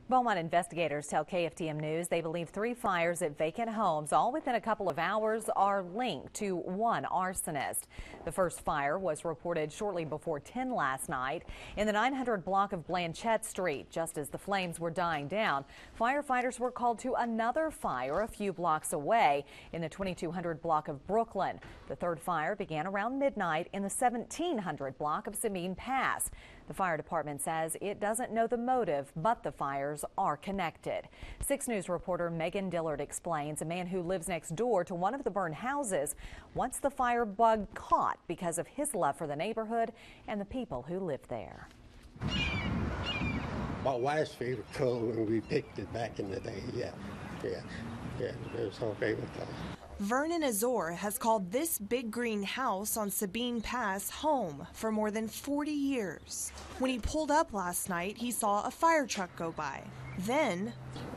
Beaumont investigators tell KFTM News they believe 3 fires at vacant homes, all within a couple of hours, are linked to one arsonist. The first fire was reported shortly before 10 last night in the 900 block of Blanchette Street. Just as the flames were dying down, firefighters were called to another fire a few blocks away in the 2200 block of Brooklyn. The third fire began around midnight in the 1700 block of Sabine Pass. The fire department says it doesn't know the motive, but the fires are connected. 6 News reporter Megan Dillard explains a man who lives next door to one of the burned houses wants the fire bug caught because of his love for the neighborhood and the people who live there. My wife's favorite color when we picked it back in the day. Yeah, it was her favorite color. Vernon Azor has called this big green house on Sabine Pass home for more than 40 years. When he pulled up last night, he saw a fire truck go by. Then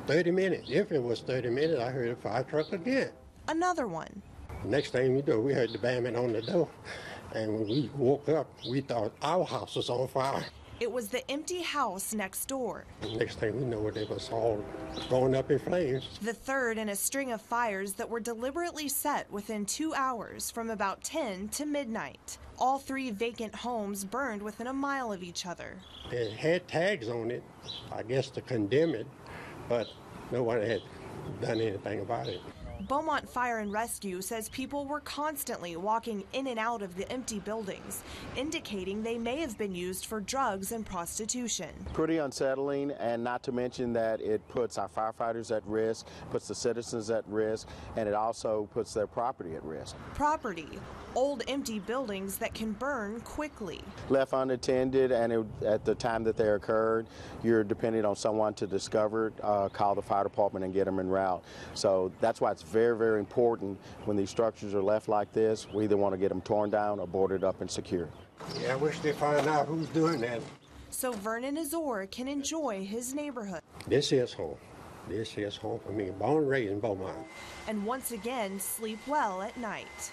30 minutes. If it was 30 minutes, I heard a fire truck again. Another one. Next thing we know, we heard the banging on the door. And when we woke up, we thought our house was on fire. It was the empty house next door. Next thing we know, it was all going up in flames. The third in a string of fires that were deliberately set within 2 hours from about 10 to midnight. All 3 vacant homes burned within a mile of each other. It had tags on it, I guess to condemn it, but no one had done anything about it. Beaumont Fire and Rescue says people were constantly walking in and out of the empty buildings, indicating they may have been used for drugs and prostitution. Pretty unsettling, and not to mention that it puts our firefighters at risk, puts the citizens at risk, and it also puts their property at risk. Property, old empty buildings that can burn quickly. Left unattended, and at the time that they occurred, you're depending on someone to discover it, call the fire department and get them en route. So that's why it's very, very important when these structures are left like this. We either want to get them torn down or boarded up and secured. Yeah, I wish they find out who's doing that. So Vernon Azor can enjoy his neighborhood. This is home. This is home for me. Born and raised in Beaumont. And once again, sleep well at night.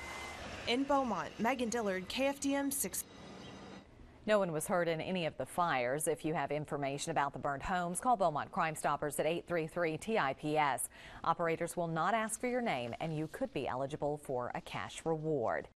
In Beaumont, Megan Dillard, KFTM 6. No one was hurt in any of the fires. If you have information about the burned homes, call Beaumont Crime Stoppers at 833-TIPS. Operators will not ask for your name, and you could be eligible for a cash reward.